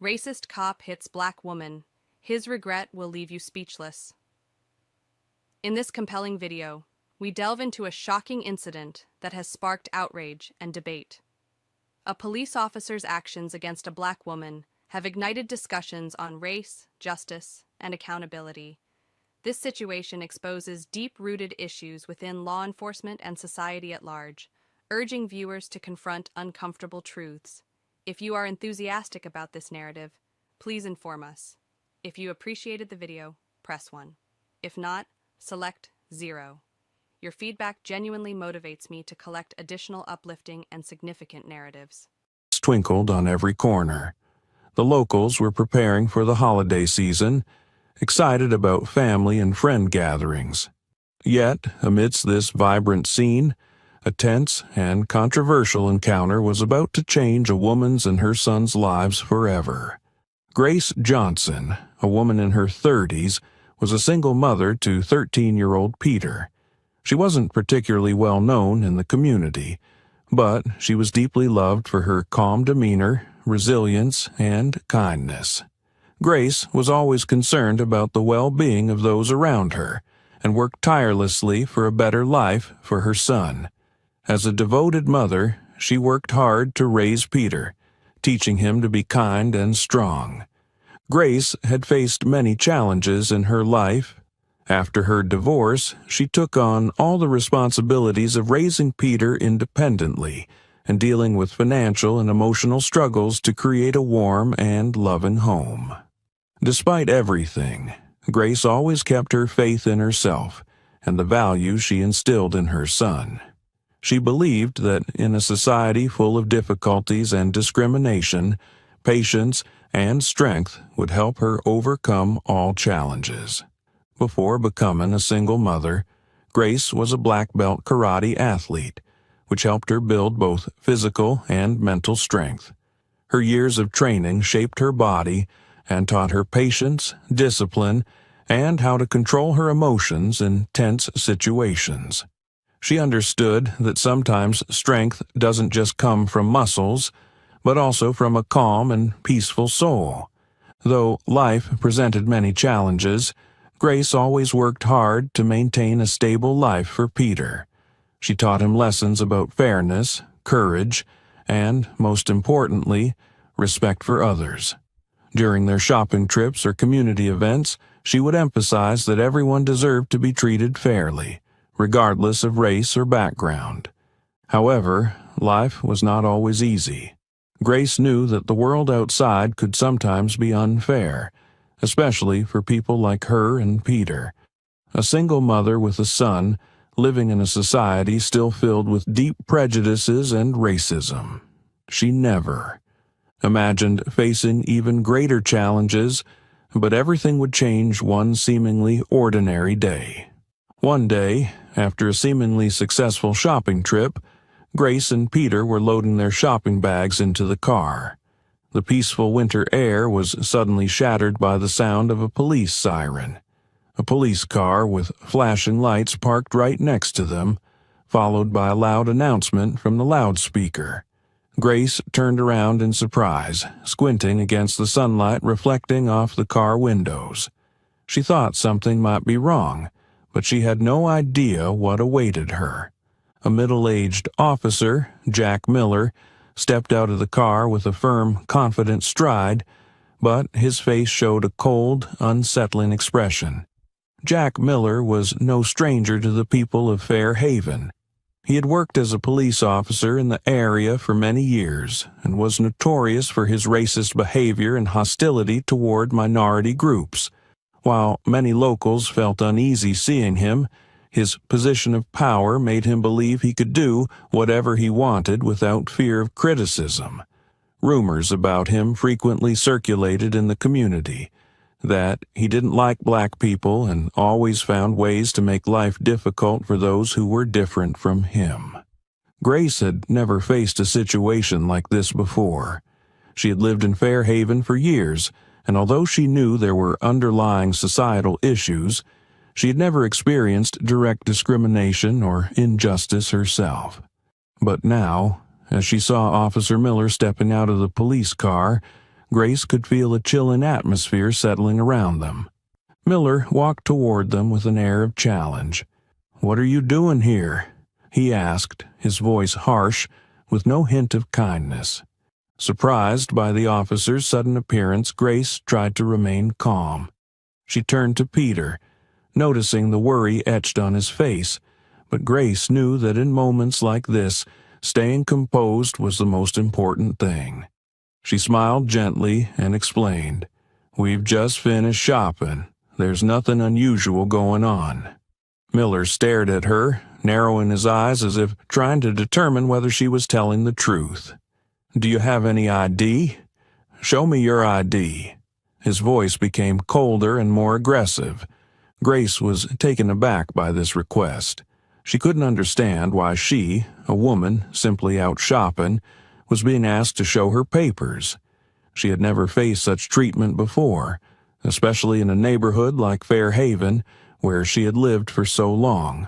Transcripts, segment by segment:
Racist cop hits black woman. His regret will leave you speechless. In this compelling video, we delve into a shocking incident that has sparked outrage and debate. A police officer's actions against a black woman have ignited discussions on race, justice, and accountability. This situation exposes deep-rooted issues within law enforcement and society at large, urging viewers to confront uncomfortable truths. If you are enthusiastic about this narrative, please inform us. If you appreciated the video, press 1. If not, select 0. Your feedback genuinely motivates me to collect additional uplifting and significant narratives. Twinkled on every corner. The locals were preparing for the holiday season, excited about family and friend gatherings. Yet, amidst this vibrant scene, a tense and controversial encounter was about to change a woman's and her son's lives forever. Grace Johnson, a woman in her 30s, was a single mother to 13-year-old Peter. She wasn't particularly well known in the community, but she was deeply loved for her calm demeanor, resilience, and kindness. Grace was always concerned about the well-being of those around her and worked tirelessly for a better life for her son. As a devoted mother, she worked hard to raise Peter, teaching him to be kind and strong. Grace had faced many challenges in her life. After her divorce, she took on all the responsibilities of raising Peter independently and dealing with financial and emotional struggles to create a warm and loving home. Despite everything, Grace always kept her faith in herself and the values she instilled in her son. She believed that in a society full of difficulties and discrimination, patience and strength would help her overcome all challenges. Before becoming a single mother, Grace was a black belt karate athlete, which helped her build both physical and mental strength. Her years of training shaped her body and taught her patience, discipline, and how to control her emotions in tense situations. She understood that sometimes strength doesn't just come from muscles, but also from a calm and peaceful soul. Though life presented many challenges, Grace always worked hard to maintain a stable life for Peter. She taught him lessons about fairness, courage, and, most importantly, respect for others. During their shopping trips or community events, she would emphasize that everyone deserved to be treated fairly, regardless of race or background. However, life was not always easy. Grace knew that the world outside could sometimes be unfair, especially for people like her and Peter. A single mother with a son, living in a society still filled with deep prejudices and racism. She never imagined facing even greater challenges, but everything would change one seemingly ordinary day. One day, after a seemingly successful shopping trip, Grace and Peter were loading their shopping bags into the car. The peaceful winter air was suddenly shattered by the sound of a police siren. A police car with flashing lights parked right next to them, followed by a loud announcement from the loudspeaker. Grace turned around in surprise, squinting against the sunlight reflecting off the car windows. She thought something might be wrong, but she had no idea what awaited her. A middle-aged officer, Jack Miller, stepped out of the car with a firm, confident stride, but his face showed a cold, unsettling expression. Jack Miller was no stranger to the people of Fair Haven. He had worked as a police officer in the area for many years and was notorious for his racist behavior and hostility toward minority groups. While many locals felt uneasy seeing him, his position of power made him believe he could do whatever he wanted without fear of criticism. Rumors about him frequently circulated in the community, that he didn't like black people and always found ways to make life difficult for those who were different from him. Grace had never faced a situation like this before. She had lived in Fair Haven for years, and although she knew there were underlying societal issues, she had never experienced direct discrimination or injustice herself. But now, as she saw Officer Miller stepping out of the police car, Grace could feel a chilling atmosphere settling around them. Miller walked toward them with an air of challenge. "What are you doing here?" he asked, his voice harsh, with no hint of kindness. Surprised by the officer's sudden appearance, Grace tried to remain calm. She turned to Peter, noticing the worry etched on his face, but Grace knew that in moments like this, staying composed was the most important thing. She smiled gently and explained, "We've just finished shopping. There's nothing unusual going on." Miller stared at her, narrowing his eyes as if trying to determine whether she was telling the truth. "Do you have any ID? Show me your ID." His voice became colder and more aggressive. Grace was taken aback by this request. She couldn't understand why she, a woman simply out shopping, was being asked to show her papers. She had never faced such treatment before, especially in a neighborhood like Fairhaven, where she had lived for so long.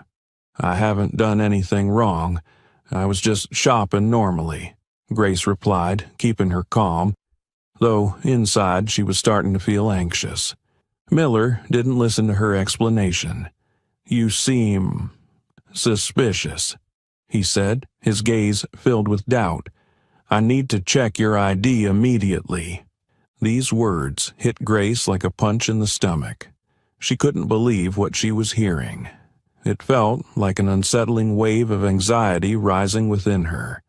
"I haven't done anything wrong. I was just shopping normally," Grace replied, keeping her calm, though inside she was starting to feel anxious. Miller didn't listen to her explanation. "You seem suspicious," he said, his gaze filled with doubt. "I need to check your ID immediately." These words hit Grace like a punch in the stomach. She couldn't believe what she was hearing. It felt like an unsettling wave of anxiety rising within her.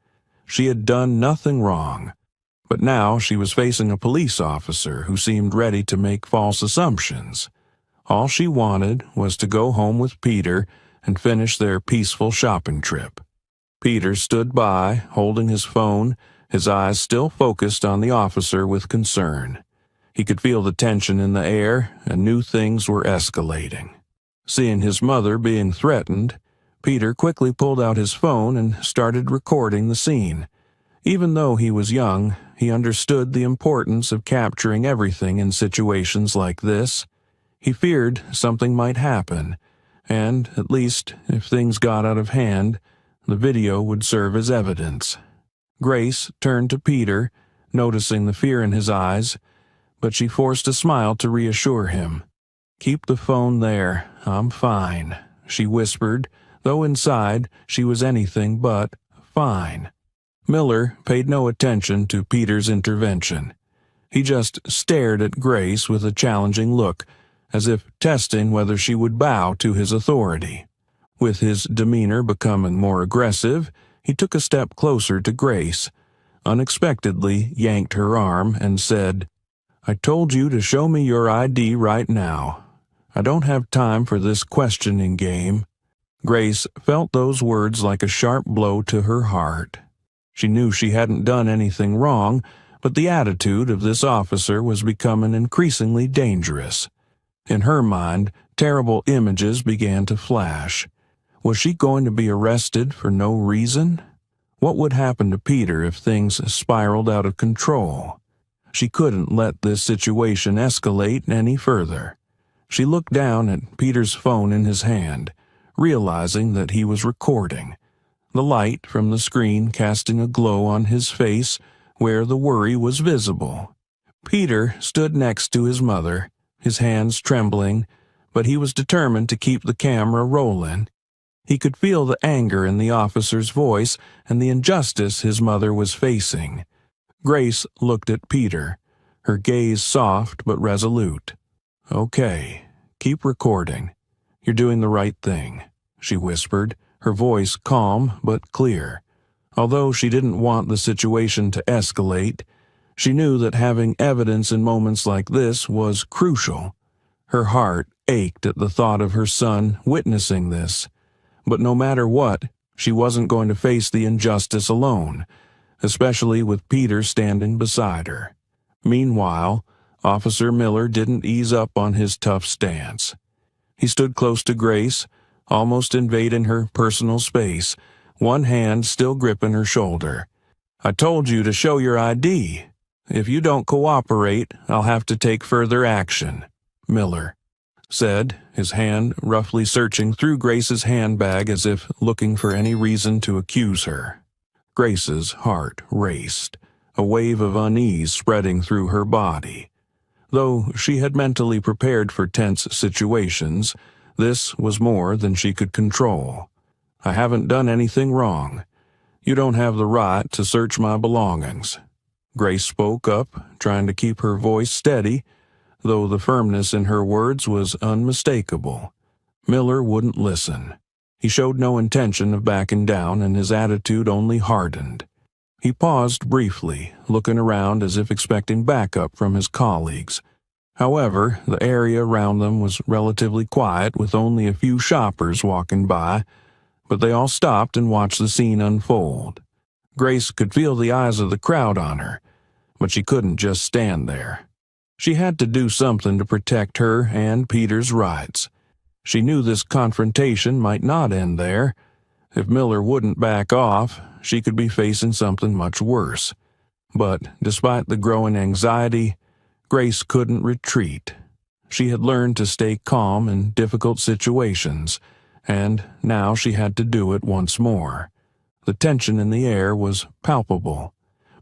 She had done nothing wrong, but now she was facing a police officer who seemed ready to make false assumptions. All she wanted was to go home with Peter and finish their peaceful shopping trip. Peter stood by, holding his phone, his eyes still focused on the officer with concern. He could feel the tension in the air and knew things were escalating. Seeing his mother being threatened, Peter quickly pulled out his phone and started recording the scene. Even though he was young, he understood the importance of capturing everything in situations like this. He feared something might happen, and, at least, if things got out of hand, the video would serve as evidence. Grace turned to Peter, noticing the fear in his eyes, but she forced a smile to reassure him. "Keep the phone there. I'm fine," she whispered, though inside she was anything but fine. Miller paid no attention to Peter's intervention. He just stared at Grace with a challenging look, as if testing whether she would bow to his authority. With his demeanor becoming more aggressive, he took a step closer to Grace, unexpectedly yanked her arm, and said, "I told you to show me your ID right now. I don't have time for this questioning game." Grace felt those words like a sharp blow to her heart. She knew she hadn't done anything wrong, but the attitude of this officer was becoming increasingly dangerous. In her mind, terrible images began to flash. Was she going to be arrested for no reason? What would happen to Peter if things spiraled out of control? She couldn't let this situation escalate any further. She looked down at Peter's phone in his hand, realizing that he was recording, the light from the screen casting a glow on his face where the worry was visible. Peter stood next to his mother, his hands trembling, but he was determined to keep the camera rolling. He could feel the anger in the officer's voice and the injustice his mother was facing. Grace looked at Peter, her gaze soft but resolute. "Okay, keep recording. You're doing the right thing," she whispered, her voice calm but clear. Although she didn't want the situation to escalate, she knew that having evidence in moments like this was crucial. Her heart ached at the thought of her son witnessing this. But no matter what, she wasn't going to face the injustice alone, especially with Peter standing beside her. Meanwhile, Officer Miller didn't ease up on his tough stance. He stood close to Grace, almost invading her personal space, one hand still gripping her shoulder. "I told you to show your ID. If you don't cooperate, I'll have to take further action," Miller said, his hand roughly searching through Grace's handbag as if looking for any reason to accuse her. Grace's heart raced. a wave of unease spreading through her body. Though she had mentally prepared for tense situations, this was more than she could control. "I haven't done anything wrong. You don't have the right to search my belongings." Grace spoke up, trying to keep her voice steady, though the firmness in her words was unmistakable. Miller wouldn't listen. He showed no intention of backing down, and his attitude only hardened. He paused briefly, looking around as if expecting backup from his colleagues. However, the area around them was relatively quiet, with only a few shoppers walking by, but they all stopped and watched the scene unfold. Grace could feel the eyes of the crowd on her, but she couldn't just stand there. She had to do something to protect her and Peter's rights. She knew this confrontation might not end there. If Miller wouldn't back off, she could be facing something much worse. But despite the growing anxiety, Grace couldn't retreat. She had learned to stay calm in difficult situations, and now she had to do it once more. The tension in the air was palpable.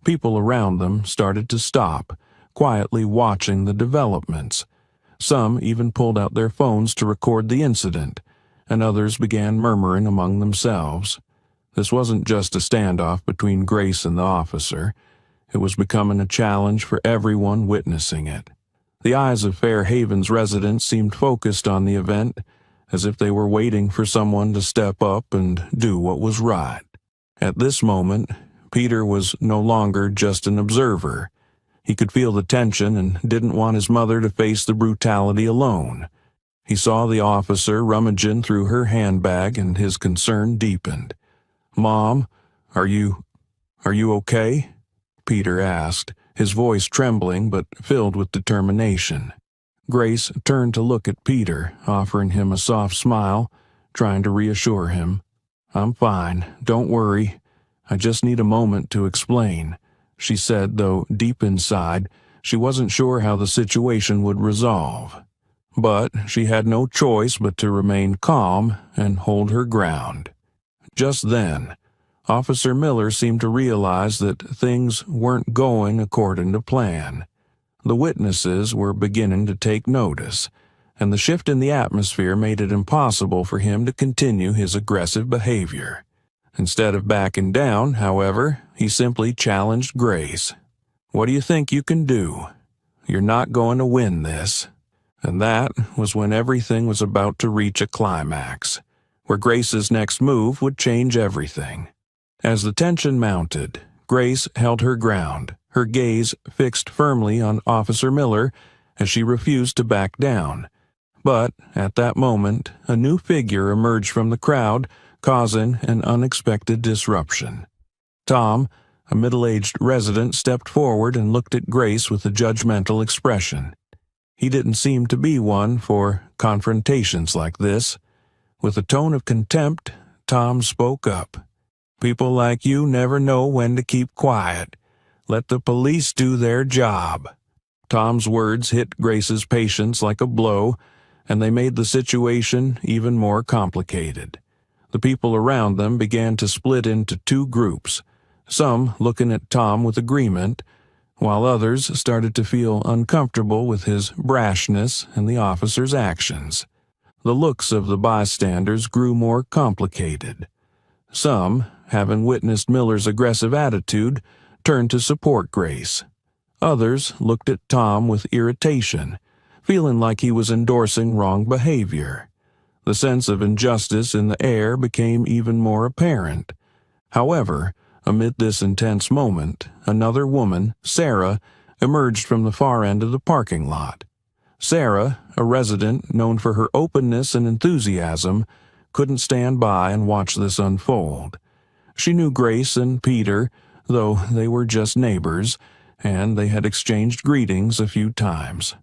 People around them started to stop, quietly watching the developments. Some even pulled out their phones to record the incident, and others began murmuring among themselves. This wasn't just a standoff between Grace and the officer. It was becoming a challenge for everyone witnessing it. The eyes of Fairhaven's residents seemed focused on the event, as if they were waiting for someone to step up and do what was right. At this moment, Peter was no longer just an observer. He could feel the tension and didn't want his mother to face the brutality alone. He saw the officer rummaging through her handbag, and his concern deepened. "Mom, are you okay?" Peter asked, his voice trembling but filled with determination. Grace turned to look at Peter, offering him a soft smile, trying to reassure him. "I'm fine, don't worry. I just need a moment to explain," she said, though deep inside, she wasn't sure how the situation would resolve. But she had no choice but to remain calm and hold her ground. Just then, Officer Miller seemed to realize that things weren't going according to plan. The witnesses were beginning to take notice, and the shift in the atmosphere made it impossible for him to continue his aggressive behavior. Instead of backing down, however, he simply challenged Grace. "What do you think you can do? You're not going to win this." And that was when everything was about to reach a climax, where Grace's next move would change everything. As the tension mounted, Grace held her ground, her gaze fixed firmly on Officer Miller as she refused to back down. But at that moment, a new figure emerged from the crowd, causing an unexpected disruption. Tom, a middle-aged resident, stepped forward and looked at Grace with a judgmental expression. He didn't seem to be one for confrontations like this. With a tone of contempt, Tom spoke up. "People like you never know when to keep quiet. Let the police do their job." Tom's words hit Grace's patience like a blow, and they made the situation even more complicated. The people around them began to split into two groups, some looking at Tom with agreement, while others started to feel uncomfortable with his brashness and the officer's actions. The looks of the bystanders grew more complicated. Some, having witnessed Miller's aggressive attitude, turned to support Grace. Others looked at Tom with irritation, feeling like he was endorsing wrong behavior. The sense of injustice in the air became even more apparent. However, amid this intense moment, another woman, Sarah, emerged from the far end of the parking lot. Sarah, a resident known for her openness and enthusiasm, couldn't stand by and watch this unfold. She knew Grace and Peter, though they were just neighbors, and they had exchanged greetings a few times.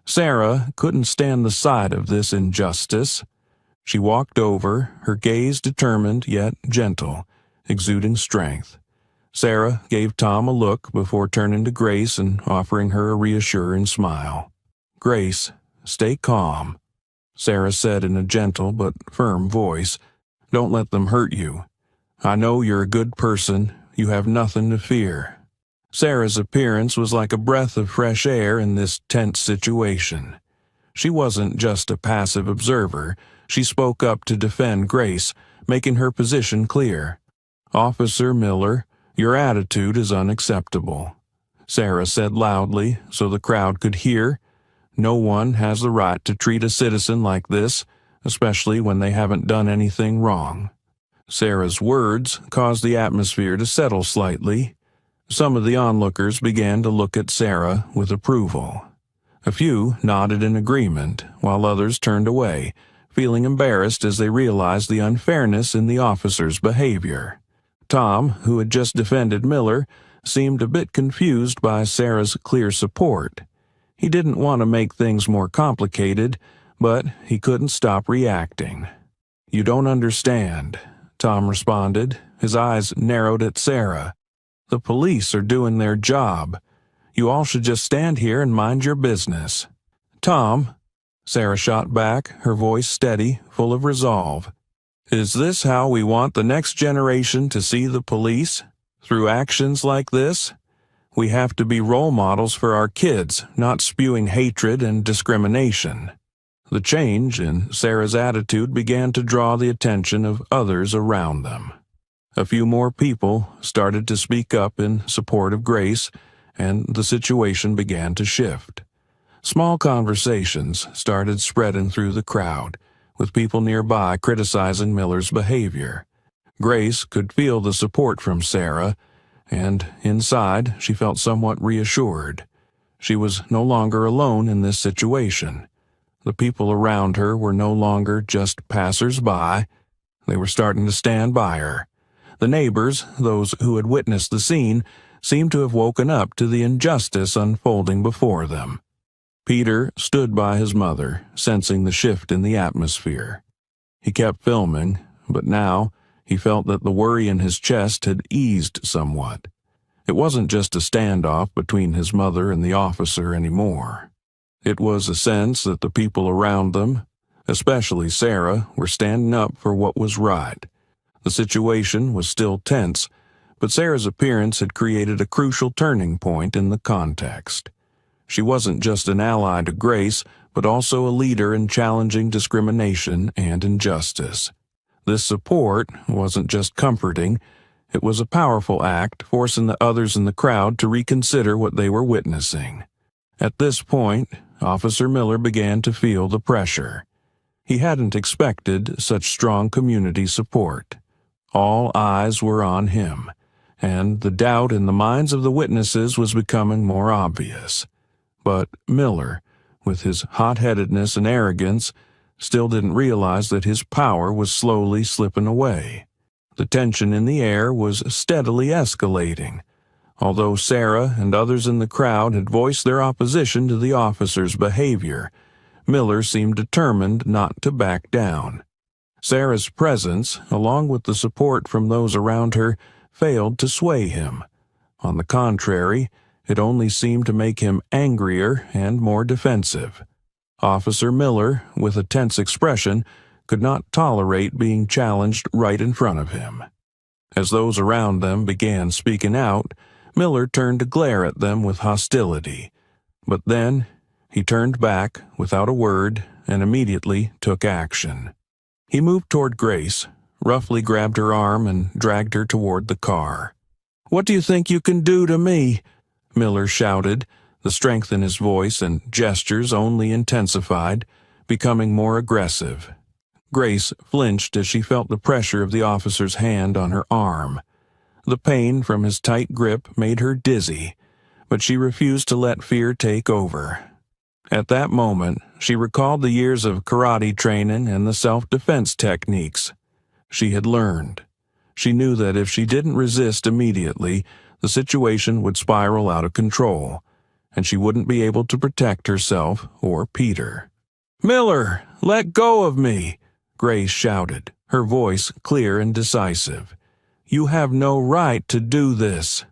Sarah couldn't stand the sight of this injustice. She walked over, her gaze determined yet gentle, exuding strength. Sarah gave Tom a look before turning to Grace and offering her a reassuring smile. "Grace, stay calm," Sarah said in a gentle but firm voice. "Don't let them hurt you. I know you're a good person. You have nothing to fear." Sarah's appearance was like a breath of fresh air in this tense situation. She wasn't just a passive observer. She spoke up to defend Grace, making her position clear. "Officer Miller, your attitude is unacceptable," Sarah said loudly so the crowd could hear. "No one has the right to treat a citizen like this, especially when they haven't done anything wrong." Sarah's words caused the atmosphere to settle slightly. Some of the onlookers began to look at Sarah with approval. A few nodded in agreement, while others turned away, feeling embarrassed as they realized the unfairness in the officer's behavior. Tom, who had just defended Miller, seemed a bit confused by Sarah's clear support. He didn't want to make things more complicated, but he couldn't stop reacting. "You don't understand," Tom responded, his eyes narrowed at Sarah. "The police are doing their job. You all should just stand here and mind your business." "Tom," Sarah shot back, her voice steady, full of resolve. "Is this how we want the next generation to see the police? Through actions like this? We have to be role models for our kids, not spewing hatred and discrimination." The change in Sarah's attitude began to draw the attention of others around them. A few more people started to speak up in support of Grace, and the situation began to shift. Small conversations started spreading through the crowd, with people nearby criticizing Miller's behavior. Grace could feel the support from Sarah, and inside she felt somewhat reassured. She was no longer alone in this situation. The people around her were no longer just passers-by. They were starting to stand by her. The neighbors, those who had witnessed the scene, seemed to have woken up to the injustice unfolding before them. Peter stood by his mother, sensing the shift in the atmosphere. He kept filming, but now he felt that the worry in his chest had eased somewhat. It wasn't just a standoff between his mother and the officer anymore. It was a sense that the people around them, especially Sarah, were standing up for what was right. The situation was still tense, but Sarah's appearance had created a crucial turning point in the context. She wasn't just an ally to Grace, but also a leader in challenging discrimination and injustice. This support wasn't just comforting, it was a powerful act, forcing the others in the crowd to reconsider what they were witnessing. At this point, Officer Miller began to feel the pressure. He hadn't expected such strong community support. All eyes were on him, and the doubt in the minds of the witnesses was becoming more obvious. But Miller, with his hot-headedness and arrogance, still didn't realize that his power was slowly slipping away. The tension in the air was steadily escalating. Although Sarah and others in the crowd had voiced their opposition to the officer's behavior, Miller seemed determined not to back down. Sarah's presence, along with the support from those around her, failed to sway him. On the contrary, it only seemed to make him angrier and more defensive. Officer Miller, with a tense expression, could not tolerate being challenged right in front of him. As those around them began speaking out, Miller turned to glare at them with hostility. But then he turned back without a word and immediately took action. He moved toward Grace, roughly grabbed her arm and dragged her toward the car. "What do you think you can do to me?" Miller shouted, the strength in his voice and gestures only intensified, becoming more aggressive. Grace flinched as she felt the pressure of the officer's hand on her arm. The pain from his tight grip made her dizzy, but she refused to let fear take over. At that moment, she recalled the years of karate training and the self-defense techniques she had learned. She knew that if she didn't resist immediately, the situation would spiral out of control, and she wouldn't be able to protect herself or Peter. "Miller, let go of me!" Grace shouted, her voice clear and decisive. "You have no right to do this."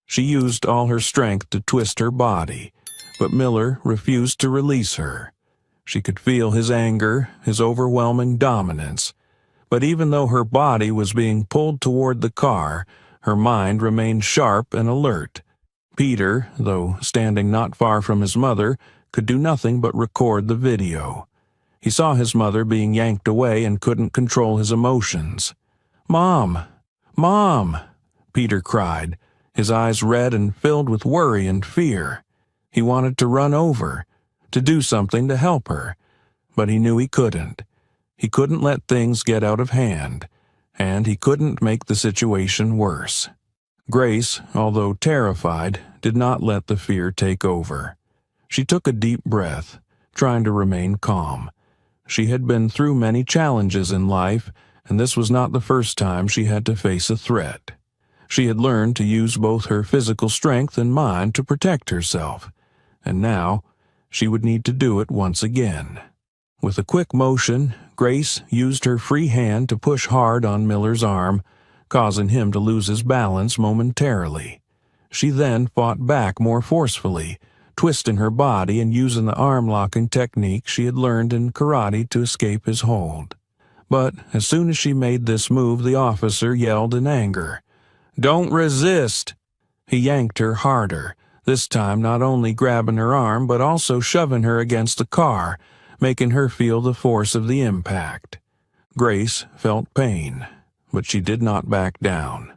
She used all her strength to twist her body, but Miller refused to release her. She could feel his anger, his overwhelming dominance. But even though her body was being pulled toward the car, her mind remained sharp and alert. Peter, though standing not far from his mother, could do nothing but record the video. He saw his mother being yanked away and couldn't control his emotions. "Mom! Mom!" Peter cried, his eyes red and filled with worry and fear. He wanted to run over, to do something to help her, but he knew he couldn't. He couldn't let things get out of hand, and he couldn't make the situation worse. Grace, although terrified, did not let the fear take over. She took a deep breath, trying to remain calm. She had been through many challenges in life, and this was not the first time she had to face a threat. She had learned to use both her physical strength and mind to protect herself, and now she would need to do it once again. With a quick motion, Grace used her free hand to push hard on Miller's arm, causing him to lose his balance momentarily. She then fought back more forcefully, twisting her body and using the arm-locking technique she had learned in karate to escape his hold. But as soon as she made this move, the officer yelled in anger, "Don't resist!" He yanked her harder, this time not only grabbing her arm but also shoving her against the car, making her feel the force of the impact. Grace felt pain, but she did not back down.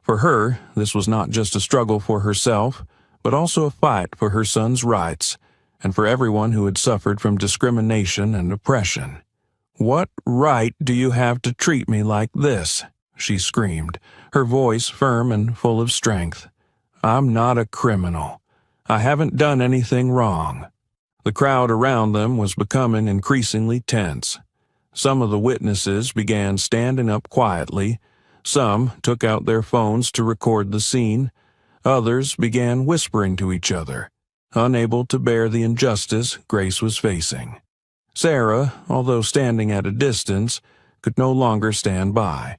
For her, this was not just a struggle for herself, but also a fight for her son's rights and for everyone who had suffered from discrimination and oppression. "What right do you have to treat me like this?" she screamed, her voice firm and full of strength. "I'm not a criminal. I haven't done anything wrong." The crowd around them was becoming increasingly tense. Some of the witnesses began standing up quietly. Some took out their phones to record the scene. Others began whispering to each other, unable to bear the injustice Grace was facing. Sarah, although standing at a distance, could no longer stand by.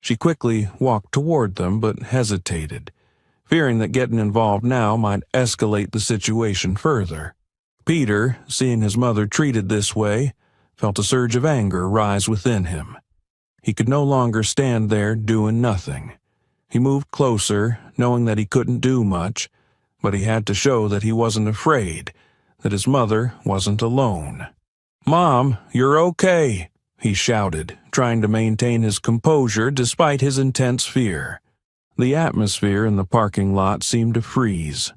She quickly walked toward them but hesitated, fearing that getting involved now might escalate the situation further. Peter, seeing his mother treated this way, felt a surge of anger rise within him. He could no longer stand there doing nothing. He moved closer, knowing that he couldn't do much, but he had to show that he wasn't afraid, that his mother wasn't alone. "Mom, you're okay," he shouted, trying to maintain his composure despite his intense fear. The atmosphere in the parking lot seemed to freeze.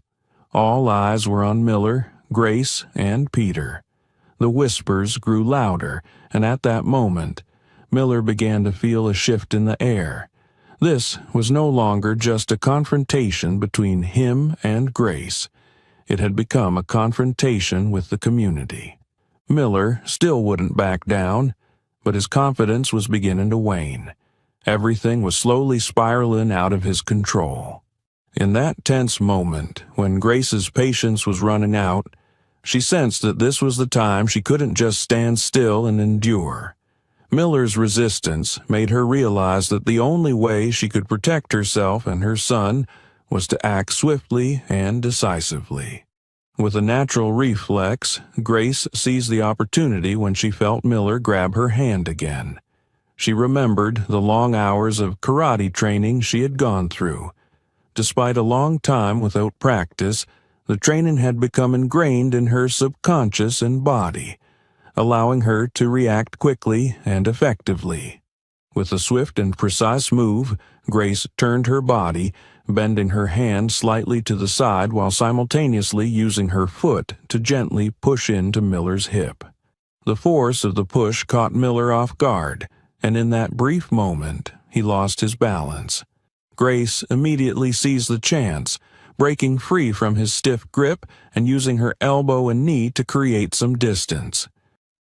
All eyes were on Miller, Grace, and Peter. The whispers grew louder, and at that moment, Miller began to feel a shift in the air. This was no longer just a confrontation between him and Grace. It had become a confrontation with the community. Miller still wouldn't back down, but his confidence was beginning to wane. Everything was slowly spiraling out of his control. In that tense moment, when Grace's patience was running out, she sensed that this was the time she couldn't just stand still and endure. Miller's resistance made her realize that the only way she could protect herself and her son was to act swiftly and decisively. With a natural reflex, Grace seized the opportunity when she felt Miller grab her hand again. She remembered the long hours of karate training she had gone through. Despite a long time without practice, the training had become ingrained in her subconscious and body, allowing her to react quickly and effectively. With a swift and precise move, Grace turned her body, bending her hand slightly to the side while simultaneously using her foot to gently push into Miller's hip. The force of the push caught Miller off guard, and in that brief moment, he lost his balance. Grace immediately seized the chance, breaking free from his stiff grip and using her elbow and knee to create some distance.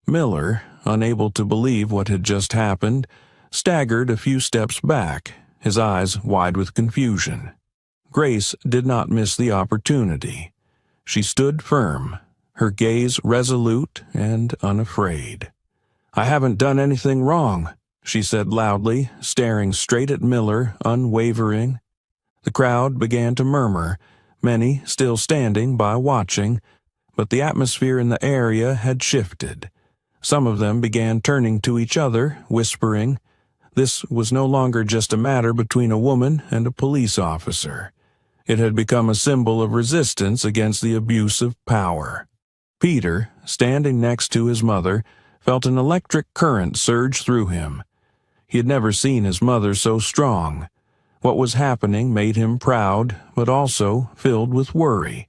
Miller, unable to believe what had just happened, staggered a few steps back, his eyes wide with confusion. Grace did not miss the opportunity. She stood firm, her gaze resolute and unafraid. "I haven't done anything wrong," she said loudly, staring straight at Miller, unwavering. The crowd began to murmur, many still standing by watching, but the atmosphere in the area had shifted. Some of them began turning to each other, whispering. This was no longer just a matter between a woman and a police officer. It had become a symbol of resistance against the abuse of power. Peter, standing next to his mother, felt an electric current surge through him. He had never seen his mother so strong. What was happening made him proud, but also filled with worry.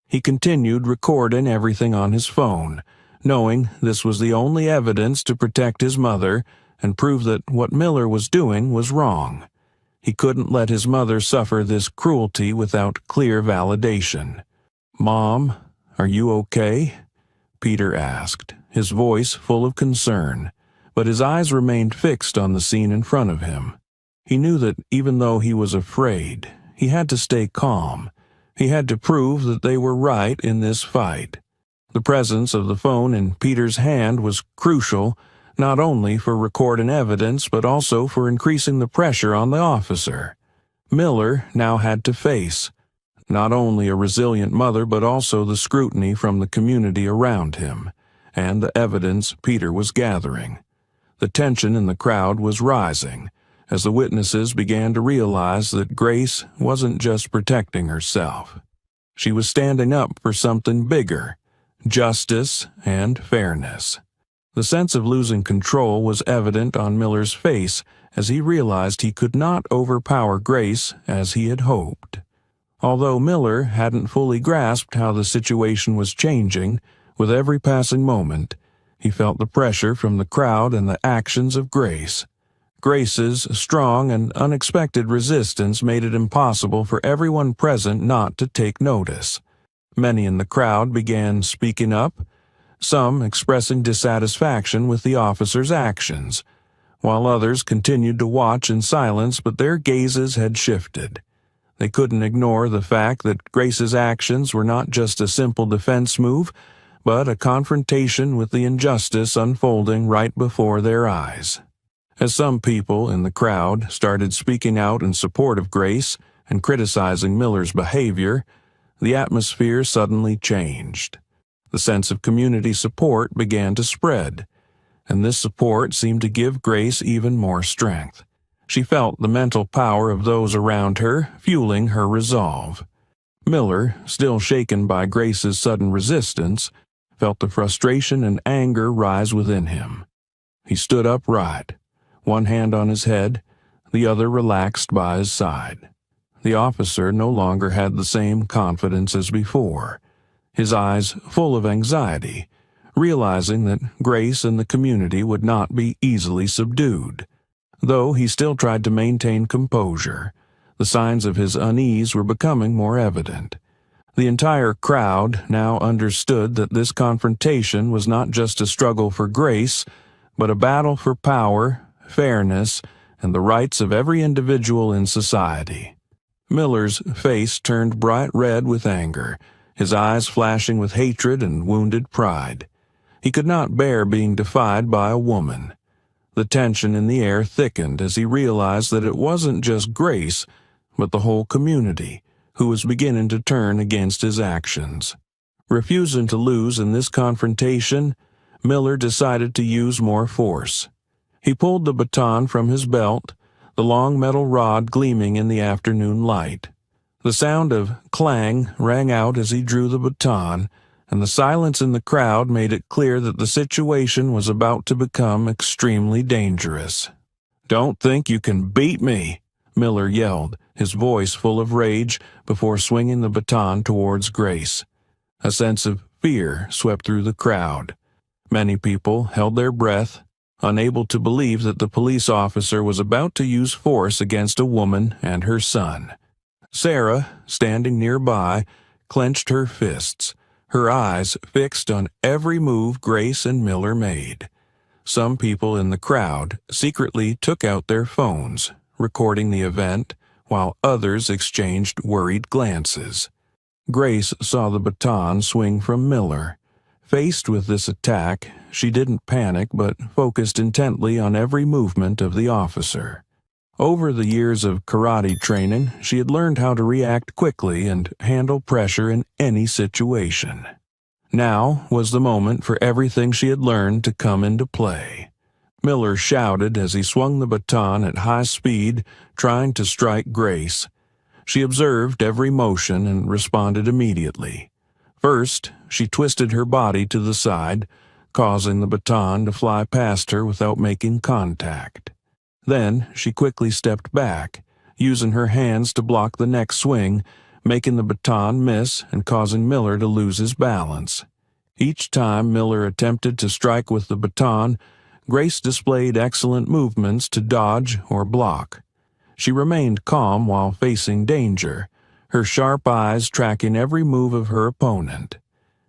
He continued recording everything on his phone, knowing this was the only evidence to protect his mother and prove that what Miller was doing was wrong. He couldn't let his mother suffer this cruelty without clear validation. "Mom, are you okay?" Peter asked, his voice full of concern, but his eyes remained fixed on the scene in front of him. He knew that even though he was afraid, he had to stay calm. He had to prove that they were right in this fight. The presence of the phone in Peter's hand was crucial, not only for recording evidence but also for increasing the pressure on the officer. Miller now had to face not only a resilient mother but also the scrutiny from the community around him, and the evidence Peter was gathering. The tension in the crowd was rising, as the witnesses began to realize that Grace wasn't just protecting herself. She was standing up for something bigger: justice and fairness. The sense of losing control was evident on Miller's face as he realized he could not overpower Grace as he had hoped. Although Miller hadn't fully grasped how the situation was changing, with every passing moment, he felt the pressure from the crowd and the actions of Grace. Grace's strong and unexpected resistance made it impossible for everyone present not to take notice. Many in the crowd began speaking up, some expressing dissatisfaction with the officer's actions, while others continued to watch in silence, but their gazes had shifted. They couldn't ignore the fact that Grace's actions were not just a simple defense move, but a confrontation with the injustice unfolding right before their eyes. As some people in the crowd started speaking out in support of Grace and criticizing Miller's behavior, the atmosphere suddenly changed. The sense of community support began to spread, and this support seemed to give Grace even more strength. She felt the mental power of those around her, fueling her resolve. Miller, still shaken by Grace's sudden resistance, felt the frustration and anger rise within him. He stood upright, one hand on his head, the other relaxed by his side. The officer no longer had the same confidence as before, his eyes full of anxiety, realizing that Grace and the community would not be easily subdued. Though he still tried to maintain composure, the signs of his unease were becoming more evident. The entire crowd now understood that this confrontation was not just a struggle for Grace, but a battle for power, fairness, and the rights of every individual in society. Miller's face turned bright red with anger, his eyes flashing with hatred and wounded pride. He could not bear being defied by a woman. The tension in the air thickened as he realized that it wasn't just Grace, but the whole community, who was beginning to turn against his actions. Refusing to lose in this confrontation, Miller decided to use more force. He pulled the baton from his belt, the long metal rod gleaming in the afternoon light. The sound of clang rang out as he drew the baton, and the silence in the crowd made it clear that the situation was about to become extremely dangerous. "Don't think you can beat me," Miller yelled, his voice full of rage, before swinging the baton towards Grace. A sense of fear swept through the crowd. Many people held their breath, unable to believe that the police officer was about to use force against a woman and her son. Sarah, standing nearby, clenched her fists, her eyes fixed on every move Grace and Miller made. Some people in the crowd secretly took out their phones, recording the event, while others exchanged worried glances. Grace saw the baton swing from Miller. Faced with this attack, she didn't panic but focused intently on every movement of the officer. Over the years of karate training, she had learned how to react quickly and handle pressure in any situation. Now was the moment for everything she had learned to come into play. Miller shouted as he swung the baton at high speed, trying to strike Grace. She observed every motion and responded immediately. First, she twisted her body to the side, causing the baton to fly past her without making contact. Then she quickly stepped back, using her hands to block the next swing, making the baton miss and causing Miller to lose his balance. Each time Miller attempted to strike with the baton, Grace displayed excellent movements to dodge or block. She remained calm while facing danger, her sharp eyes tracking every move of her opponent.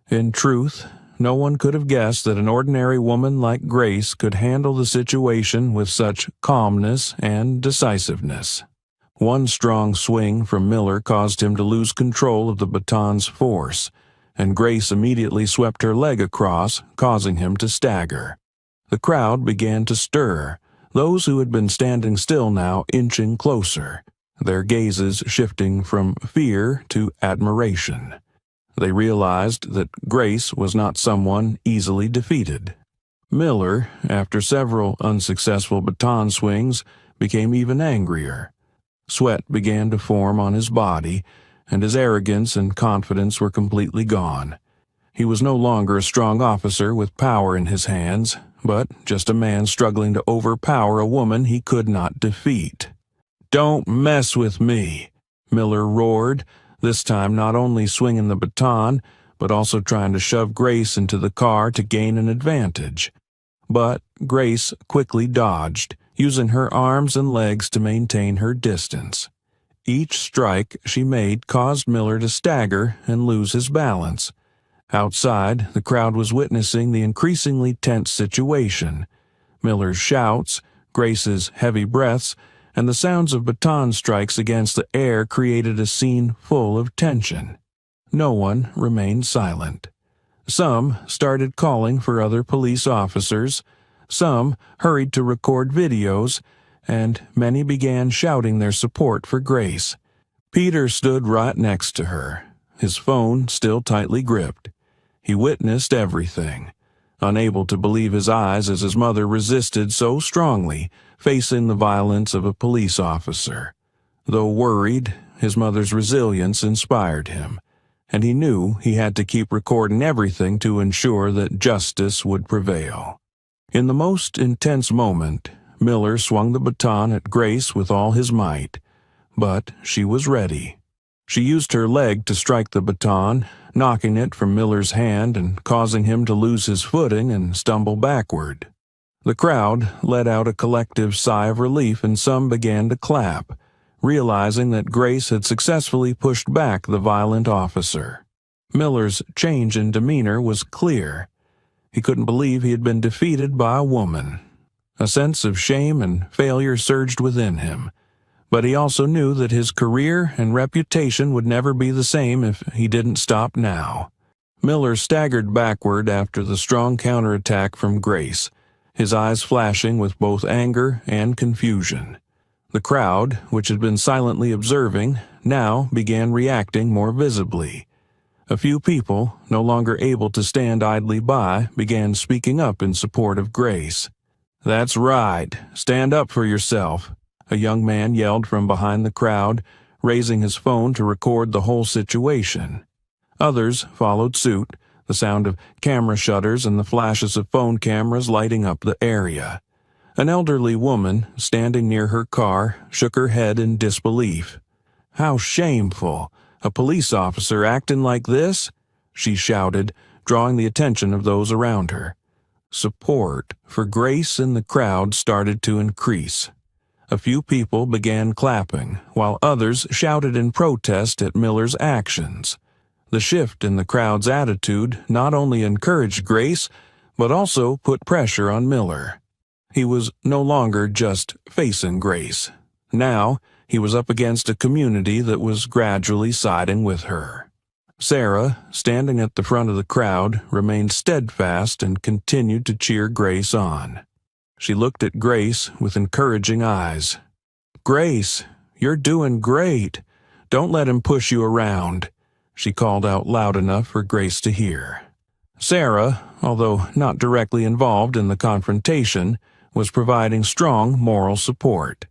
In truth, no one could have guessed that an ordinary woman like Grace could handle the situation with such calmness and decisiveness. One strong swing from Miller caused him to lose control of the baton's force, and Grace immediately swept her leg across, causing him to stagger. The crowd began to stir, those who had been standing still now inching closer, their gazes shifting from fear to admiration. They realized that Grace was not someone easily defeated. Miller, after several unsuccessful baton swings, became even angrier. Sweat began to form on his body, and his arrogance and confidence were completely gone. He was no longer a strong officer with power in his hands, but just a man struggling to overpower a woman he could not defeat. "Don't mess with me," Miller roared, this time not only swinging the baton, but also trying to shove Grace into the car to gain an advantage. But Grace quickly dodged, using her arms and legs to maintain her distance. Each strike she made caused Miller to stagger and lose his balance. Outside, the crowd was witnessing the increasingly tense situation. Miller's shouts, Grace's heavy breaths, and the sounds of baton strikes against the air created a scene full of tension. No one remained silent. Some started calling for other police officers, some hurried to record videos, and many began shouting their support for Grace. Peter stood right next to her, his phone still tightly gripped. He witnessed everything, unable to believe his eyes as his mother resisted so strongly, facing the violence of a police officer. Though worried, his mother's resilience inspired him, and he knew he had to keep recording everything to ensure that justice would prevail. In the most intense moment, Miller swung the baton at Grace with all his might, but she was ready. She used her leg to strike the baton, knocking it from Miller's hand and causing him to lose his footing and stumble backward. The crowd let out a collective sigh of relief and some began to clap, realizing that Grace had successfully pushed back the violent officer. Miller's change in demeanor was clear. He couldn't believe he had been defeated by a woman. A sense of shame and failure surged within him, but he also knew that his career and reputation would never be the same if he didn't stop now. Miller staggered backward after the strong counterattack from Grace, his eyes flashing with both anger and confusion. The crowd, which had been silently observing, now began reacting more visibly. A few people, no longer able to stand idly by, began speaking up in support of Grace. "That's right. Stand up for yourself," a young man yelled from behind the crowd, raising his phone to record the whole situation. Others followed suit, the sound of camera shutters and the flashes of phone cameras lighting up the area. An elderly woman, standing near her car, shook her head in disbelief. "How shameful! A police officer acting like this?" she shouted, drawing the attention of those around her. Support for Grace in the crowd started to increase. A few people began clapping, while others shouted in protest at Miller's actions. The shift in the crowd's attitude not only encouraged Grace, but also put pressure on Miller. He was no longer just facing Grace. Now, he was up against a community that was gradually siding with her. Sarah, standing at the front of the crowd, remained steadfast and continued to cheer Grace on. She looked at Grace with encouraging eyes. "Grace, you're doing great. Don't let him push you around," she called out loud enough for Grace to hear. Sarah, although not directly involved in the confrontation, was providing strong moral support.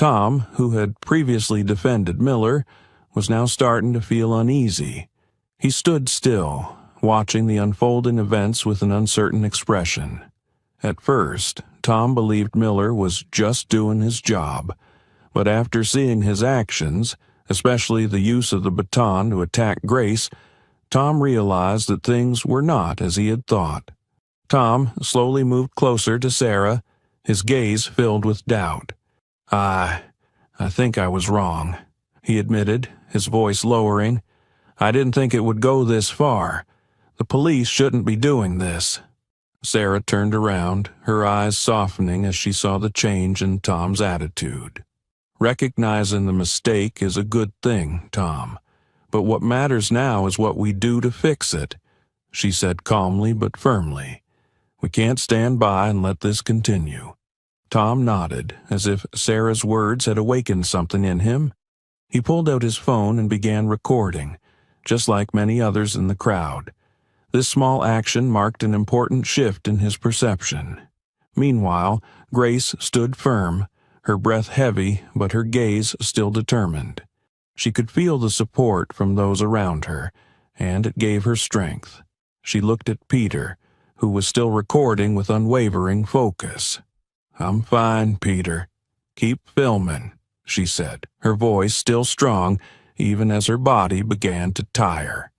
Tom, who had previously defended Miller, was now starting to feel uneasy. He stood still, watching the unfolding events with an uncertain expression. At first, Tom believed Miller was just doing his job, but after seeing his actions, especially the use of the baton to attack Grace, Tom realized that things were not as he had thought. Tom slowly moved closer to Sarah, his gaze filled with doubt. I think I was wrong," he admitted, his voice lowering. "I didn't think it would go this far. The police shouldn't be doing this." Sarah turned around, her eyes softening as she saw the change in Tom's attitude. "Recognizing the mistake is a good thing, Tom, but what matters now is what we do to fix it," she said calmly but firmly. "We can't stand by and let this continue." Tom nodded, as if Sarah's words had awakened something in him. He pulled out his phone and began recording, just like many others in the crowd. This small action marked an important shift in his perception. Meanwhile, Grace stood firm, her breath heavy but her gaze still determined. She could feel the support from those around her, and it gave her strength. She looked at Peter, who was still recording with unwavering focus. "I'm fine, Peter. Keep filming," she said, her voice still strong even as her body began to tire.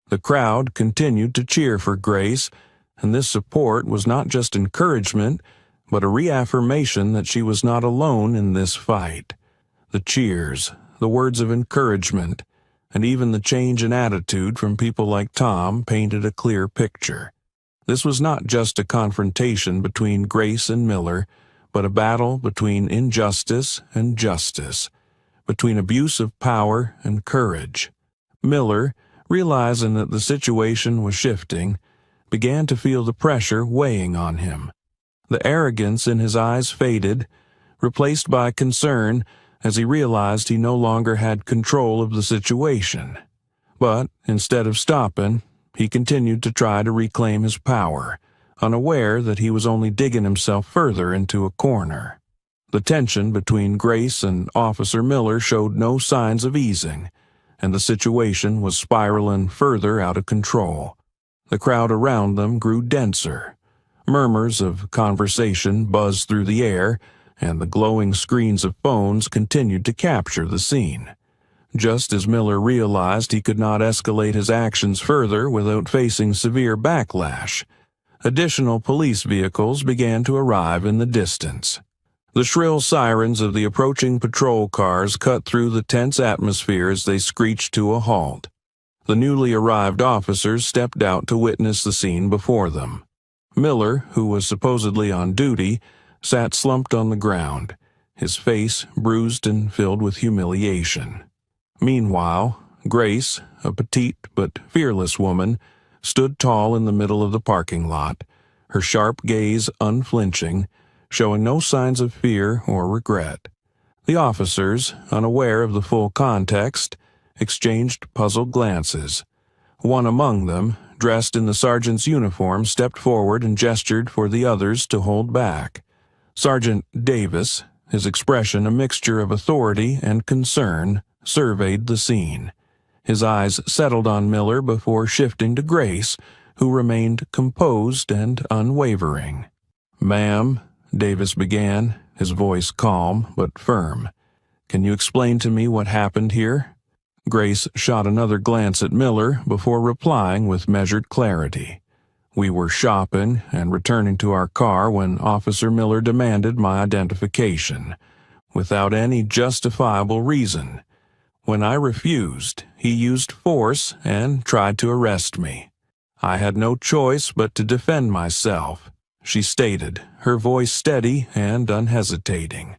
The crowd continued to cheer for Grace, and this support was not just encouragement, but a reaffirmation that she was not alone in this fight. The cheers, the words of encouragement, and even the change in attitude from people like Tom painted a clear picture. This was not just a confrontation between Grace and Miller, but a battle between injustice and justice, between abuse of power and courage. Miller, realizing that the situation was shifting, began to feel the pressure weighing on him. The arrogance in his eyes faded, replaced by concern as he realized he no longer had control of the situation. But instead of stopping, he continued to try to reclaim his power, unaware that he was only digging himself further into a corner. The tension between Grace and Officer Miller showed no signs of easing, and the situation was spiraling further out of control. The crowd around them grew denser. Murmurs of conversation buzzed through the air, and the glowing screens of phones continued to capture the scene. Just as Miller realized he could not escalate his actions further without facing severe backlash, additional police vehicles began to arrive in the distance. The shrill sirens of the approaching patrol cars cut through the tense atmosphere as they screeched to a halt. The newly arrived officers stepped out to witness the scene before them. Miller, who was supposedly on duty, sat slumped on the ground, his face bruised and filled with humiliation. Meanwhile, Grace, a petite but fearless woman, stood tall in the middle of the parking lot, her sharp gaze unflinching, showing no signs of fear or regret. The officers, unaware of the full context, exchanged puzzled glances. One among them, dressed in the sergeant's uniform, stepped forward and gestured for the others to hold back. Sergeant Davis, his expression a mixture of authority and concern, surveyed the scene. His eyes settled on Miller before shifting to Grace, who remained composed and unwavering. "Ma'am," Davis began, his voice calm but firm, "can you explain to me what happened here?" Grace shot another glance at Miller before replying with measured clarity. "We were shopping and returning to our car when Officer Miller demanded my identification, without any justifiable reason. When I refused, he used force and tried to arrest me. I had no choice but to defend myself," she stated, her voice steady and unhesitating.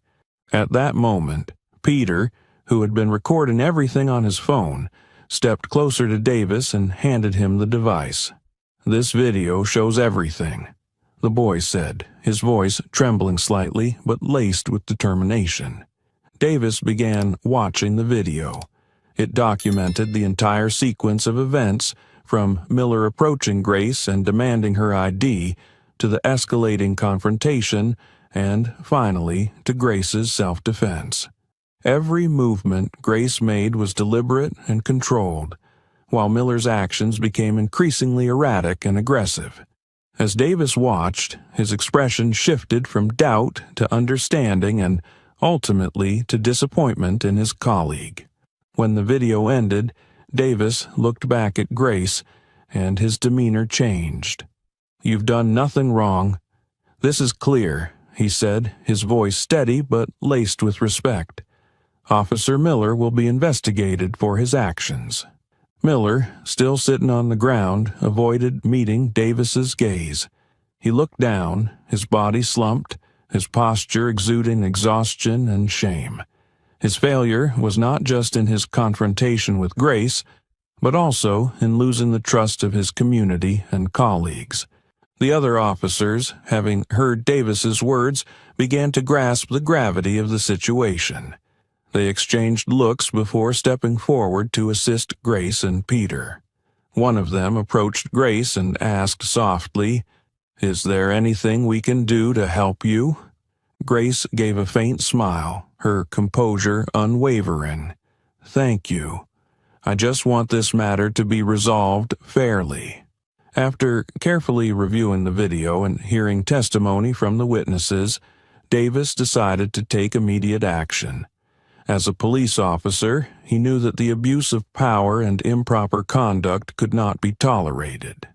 At that moment, Peter, who had been recording everything on his phone, stepped closer to Davis and handed him the device. "This video shows everything," the boy said, his voice trembling slightly but laced with determination. Davis began watching the video. It documented the entire sequence of events, from Miller approaching Grace and demanding her ID, to the escalating confrontation, and, finally, to Grace's self-defense. Every movement Grace made was deliberate and controlled, while Miller's actions became increasingly erratic and aggressive. As Davis watched, his expression shifted from doubt to understanding and, ultimately, to disappointment in his colleague. When the video ended, Davis looked back at Grace, and his demeanor changed. "You've done nothing wrong. This is clear," he said, his voice steady but laced with respect. "Officer Miller will be investigated for his actions." Miller, still sitting on the ground, avoided meeting Davis's gaze. He looked down, his body slumped, his posture exuding exhaustion and shame. His failure was not just in his confrontation with Grace, but also in losing the trust of his community and colleagues. The other officers, having heard Davis's words, began to grasp the gravity of the situation. They exchanged looks before stepping forward to assist Grace and Peter. One of them approached Grace and asked softly, "Is there anything we can do to help you?" Grace gave a faint smile, her composure unwavering. "Thank you. I just want this matter to be resolved fairly." After carefully reviewing the video and hearing testimony from the witnesses, Davis decided to take immediate action. As a police officer, he knew that the abuse of power and improper conduct could not be tolerated.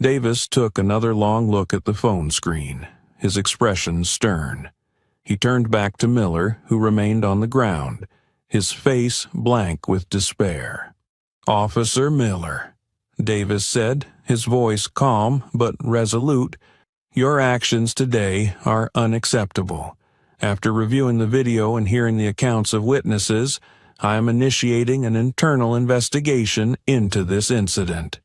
Davis took another long look at the phone screen, his expression stern. He turned back to Miller, who remained on the ground, his face blank with despair. "Officer Miller," Davis said, his voice calm but resolute, "your actions today are unacceptable. After reviewing the video and hearing the accounts of witnesses, I am initiating an internal investigation into this incident."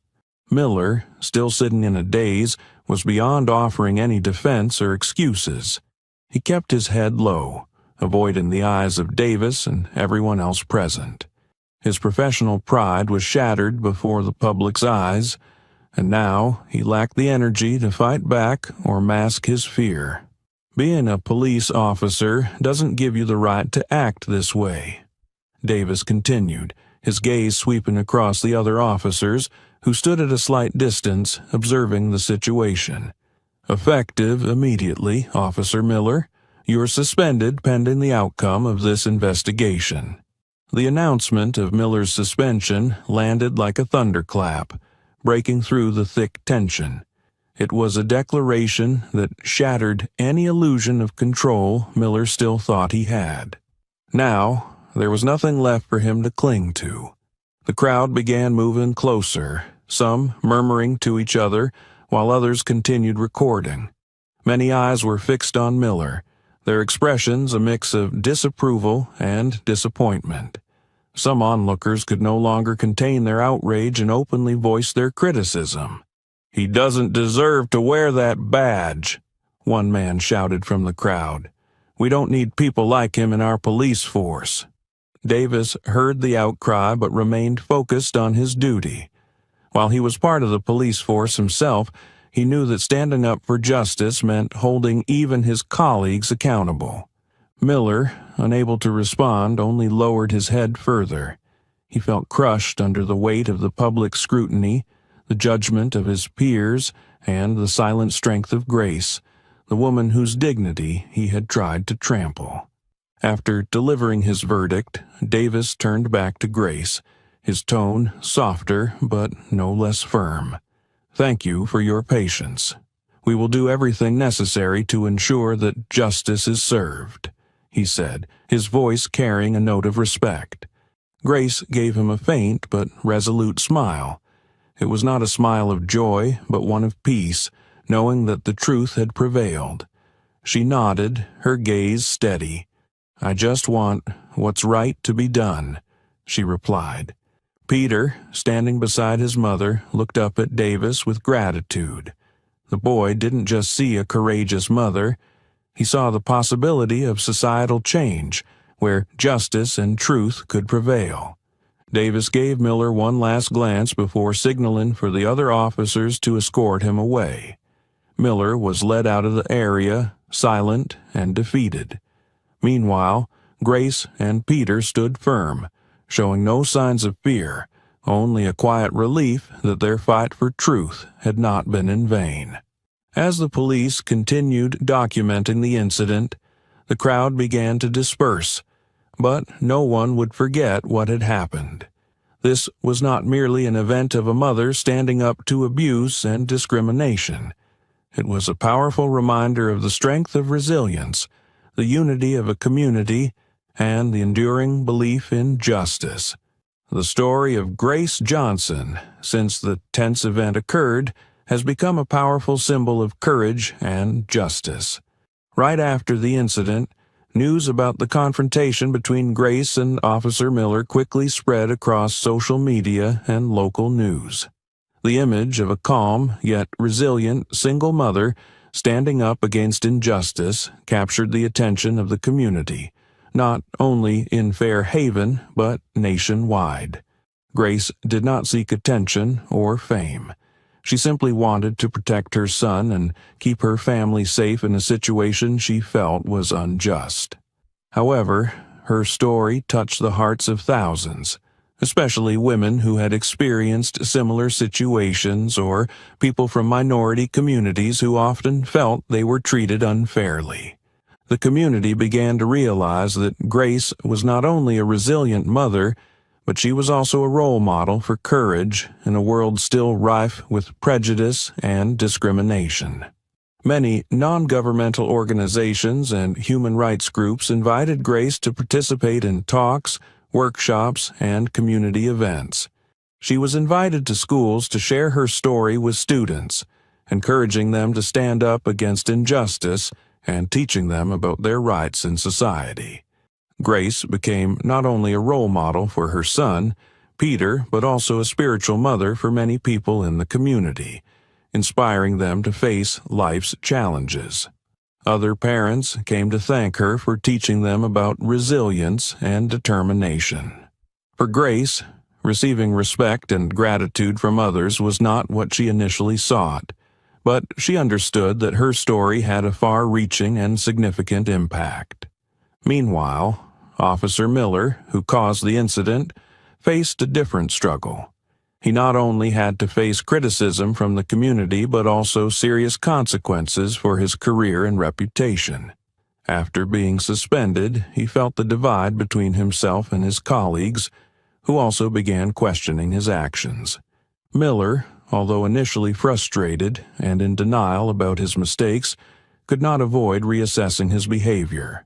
Miller, still sitting in a daze, was beyond offering any defense or excuses. He kept his head low, avoiding the eyes of Davis and everyone else present. His professional pride was shattered before the public's eyes, and now he lacked the energy to fight back or mask his fear. "Being a police officer doesn't give you the right to act this way," Davis continued, his gaze sweeping across the other officers, who stood at a slight distance, observing the situation. "Effective immediately, Officer Miller. You are suspended pending the outcome of this investigation." The announcement of Miller's suspension landed like a thunderclap, breaking through the thick tension. It was a declaration that shattered any illusion of control Miller still thought he had. Now, there was nothing left for him to cling to. The crowd began moving closer, some murmuring to each other, while others continued recording. Many eyes were fixed on Miller, their expressions a mix of disapproval and disappointment. Some onlookers could no longer contain their outrage and openly voiced their criticism. "He doesn't deserve to wear that badge," one man shouted from the crowd. "We don't need people like him in our police force." Davis heard the outcry but remained focused on his duty. While he was part of the police force himself, he knew that standing up for justice meant holding even his colleagues accountable. Miller, unable to respond, only lowered his head further. He felt crushed under the weight of the public scrutiny, the judgment of his peers, and the silent strength of Grace, the woman whose dignity he had tried to trample. After delivering his verdict, Davis turned back to Grace, his tone softer but no less firm. "Thank you for your patience. We will do everything necessary to ensure that justice is served," he said, his voice carrying a note of respect. Grace gave him a faint but resolute smile. It was not a smile of joy, but one of peace, knowing that the truth had prevailed. She nodded, her gaze steady. "I just want what's right to be done," she replied. Peter, standing beside his mother, looked up at Davis with gratitude. The boy didn't just see a courageous mother. He saw the possibility of societal change, where justice and truth could prevail. Davis gave Miller one last glance before signaling for the other officers to escort him away. Miller was led out of the area, silent and defeated. Meanwhile, Grace and Peter stood firm, showing no signs of fear, only a quiet relief that their fight for truth had not been in vain. As the police continued documenting the incident, the crowd began to disperse, but no one would forget what had happened. This was not merely an event of a mother standing up to abuse and discrimination. It was a powerful reminder of the strength of resilience, the unity of a community, and the enduring belief in justice. The story of Grace Johnson, since the tense event occurred, has become a powerful symbol of courage and justice. Right after the incident, news about the confrontation between Grace and Officer Miller quickly spread across social media and local news. The image of a calm yet resilient single mother standing up against injustice captured the attention of the community, not only in Fair Haven but nationwide. Grace did not seek attention or fame. She simply wanted to protect her son and keep her family safe in a situation she felt was unjust. However, her story touched the hearts of thousands, especially women who had experienced similar situations or people from minority communities who often felt they were treated unfairly. The community began to realize that Grace was not only a resilient mother, but she was also a role model for courage in a world still rife with prejudice and discrimination. Many non-governmental organizations and human rights groups invited Grace to participate in talks, workshops, and community events. She was invited to schools to share her story with students, encouraging them to stand up against injustice and teaching them about their rights in society. Grace became not only a role model for her son, Peter, but also a spiritual mother for many people in the community, inspiring them to face life's challenges. Other parents came to thank her for teaching them about resilience and determination. For Grace, receiving respect and gratitude from others was not what she initially sought, but she understood that her story had a far-reaching and significant impact. Meanwhile, Officer Miller, who caused the incident, faced a different struggle. He not only had to face criticism from the community but also serious consequences for his career and reputation. After being suspended, he felt the divide between himself and his colleagues, who also began questioning his actions. Miller, although initially frustrated and in denial about his mistakes, could not avoid reassessing his behavior.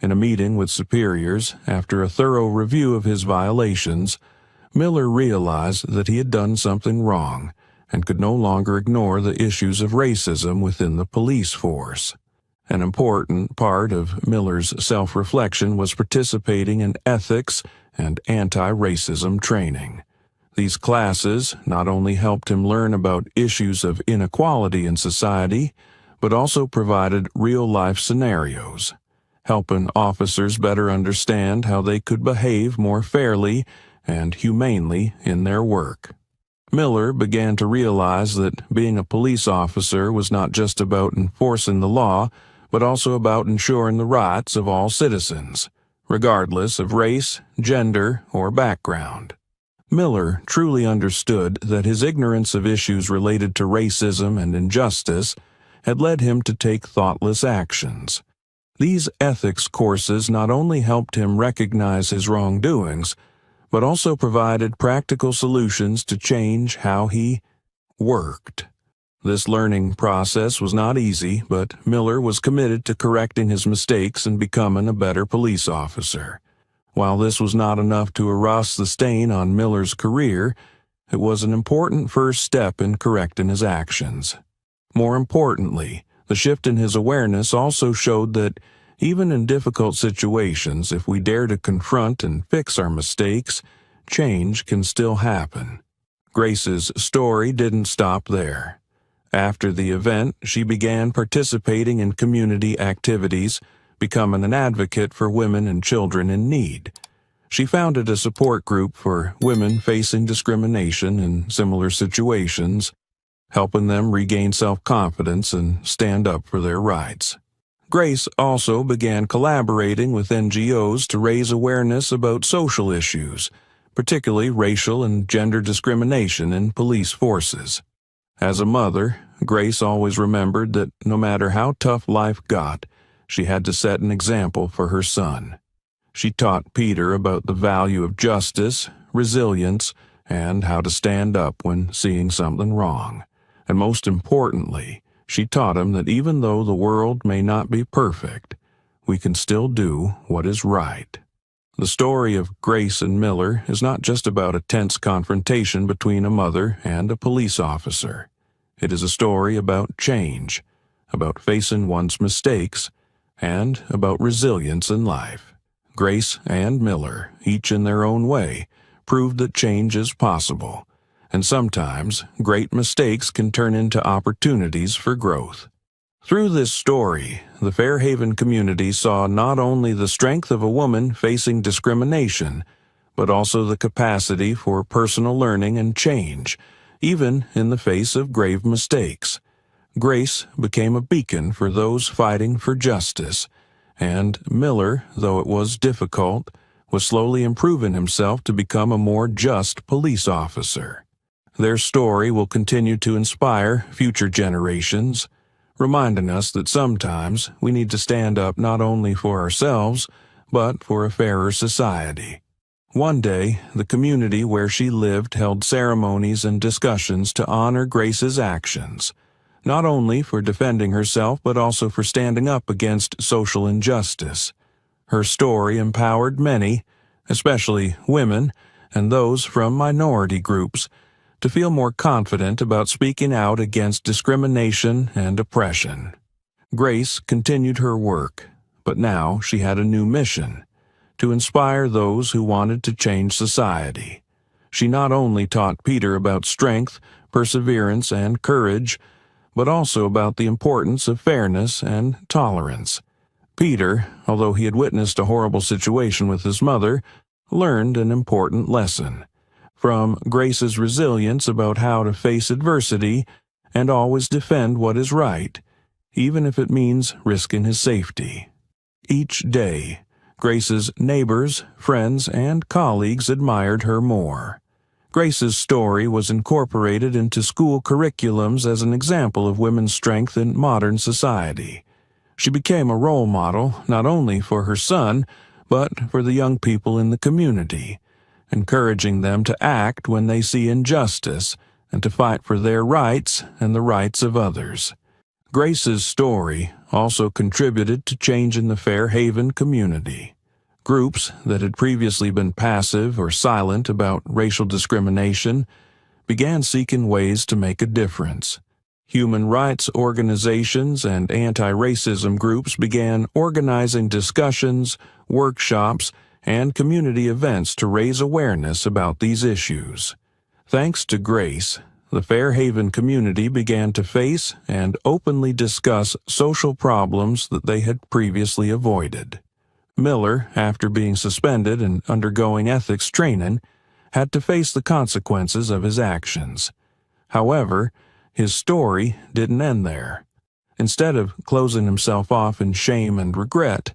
In a meeting with superiors, after a thorough review of his violations, Miller realized that he had done something wrong and could no longer ignore the issues of racism within the police force. An important part of Miller's self-reflection was participating in ethics and anti-racism training. These classes not only helped him learn about issues of inequality in society, but also provided real-life scenarios, helping officers better understand how they could behave more fairly and humanely in their work. Miller began to realize that being a police officer was not just about enforcing the law, but also about ensuring the rights of all citizens, regardless of race, gender, or background. Miller truly understood that his ignorance of issues related to racism and injustice had led him to take thoughtless actions. These ethics courses not only helped him recognize his wrongdoings, but also provided practical solutions to change how he worked. This learning process was not easy, but Miller was committed to correcting his mistakes and becoming a better police officer. While this was not enough to erase the stain on Miller's career, it was an important first step in correcting his actions. More importantly, the shift in his awareness also showed that even in difficult situations, if we dare to confront and fix our mistakes, change can still happen. Grace's story didn't stop there. After the event, she began participating in community activities, becoming an advocate for women and children in need. She founded a support group for women facing discrimination in similar situations, helping them regain self-confidence and stand up for their rights. Grace also began collaborating with NGOs to raise awareness about social issues, particularly racial and gender discrimination in police forces. As a mother, Grace always remembered that no matter how tough life got, she had to set an example for her son. She taught Peter about the value of justice, resilience, and how to stand up when seeing something wrong. And most importantly, she taught him that even though the world may not be perfect, we can still do what is right. The story of Grace and Miller is not just about a tense confrontation between a mother and a police officer. It is a story about change, about facing one's mistakes, and about resilience in life. Grace and Miller, each in their own way, proved that change is possible, and sometimes great mistakes can turn into opportunities for growth. Through this story, the Fairhaven community saw not only the strength of a woman facing discrimination, but also the capacity for personal learning and change, even in the face of grave mistakes. Grace became a beacon for those fighting for justice, and Miller, though it was difficult, was slowly improving himself to become a more just police officer. Their story will continue to inspire future generations, reminding us that sometimes we need to stand up not only for ourselves, but for a fairer society. One day, the community where she lived held ceremonies and discussions to honor Grace's actions, not only for defending herself but also for standing up against social injustice. Her story empowered many, especially women and those from minority groups, to feel more confident about speaking out against discrimination and oppression. Grace continued her work, but now she had a new mission: to inspire those who wanted to change society. She not only taught Peter about strength, perseverance, and courage, but also about the importance of fairness and tolerance. Peter, although he had witnessed a horrible situation with his mother, learned an important lesson from Grace's resilience about how to face adversity and always defend what is right, even if it means risking his safety. Each day, Grace's neighbors, friends, and colleagues admired her more. Grace's story was incorporated into school curriculums as an example of women's strength in modern society. She became a role model not only for her son, but for the young people in the community, encouraging them to act when they see injustice and to fight for their rights and the rights of others. Grace's story also contributed to change in the Fairhaven community. Groups that had previously been passive or silent about racial discrimination began seeking ways to make a difference. Human rights organizations and anti-racism groups began organizing discussions, workshops, and community events to raise awareness about these issues. Thanks to Grace, the Fairhaven community began to face and openly discuss social problems that they had previously avoided. Miller, after being suspended and undergoing ethics training, had to face the consequences of his actions. However, his story didn't end there. Instead of closing himself off in shame and regret,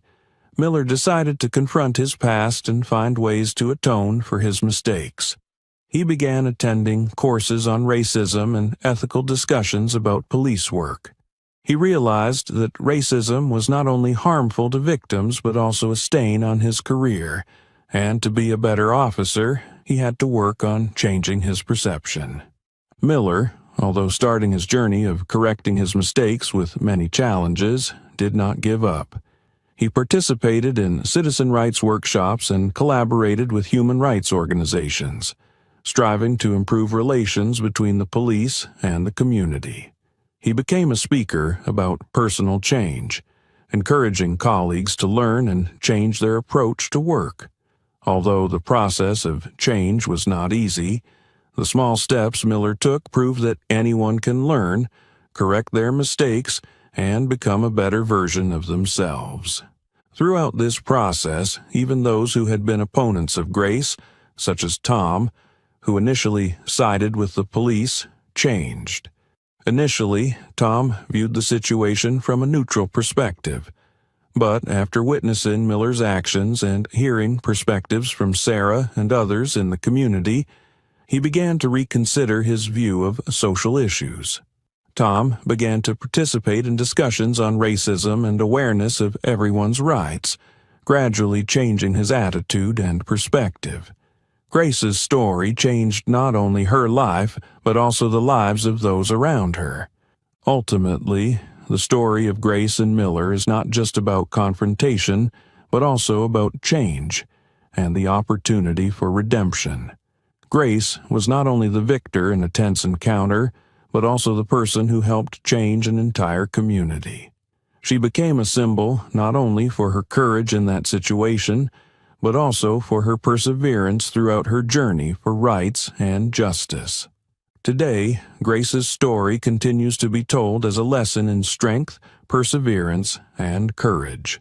Miller decided to confront his past and find ways to atone for his mistakes. He began attending courses on racism and ethical discussions about police work. He realized that racism was not only harmful to victims but also a stain on his career, and to be a better officer, he had to work on changing his perception. Miller, although starting his journey of correcting his mistakes with many challenges, did not give up. He participated in citizen rights workshops and collaborated with human rights organizations, striving to improve relations between the police and the community. He became a speaker about personal change, encouraging colleagues to learn and change their approach to work. Although the process of change was not easy, the small steps Miller took proved that anyone can learn, correct their mistakes, and become a better version of themselves. Throughout this process, even those who had been opponents of Grace, such as Tom, who initially sided with the police, changed. Initially, Tom viewed the situation from a neutral perspective, But after witnessing Miller's actions and hearing perspectives from Sarah and others in the community, he began to reconsider his view of social issues. Tom began to participate in discussions on racism and awareness of everyone's rights, gradually changing his attitude and perspective. Grace's story changed not only her life, but also the lives of those around her. Ultimately, the story of Grace and Miller is not just about confrontation, but also about change and the opportunity for redemption. Grace was not only the victor in a tense encounter, but also the person who helped change an entire community. She became a symbol not only for her courage in that situation, but also for her perseverance throughout her journey for rights and justice. Today, Grace's story continues to be told as a lesson in strength, perseverance, and courage.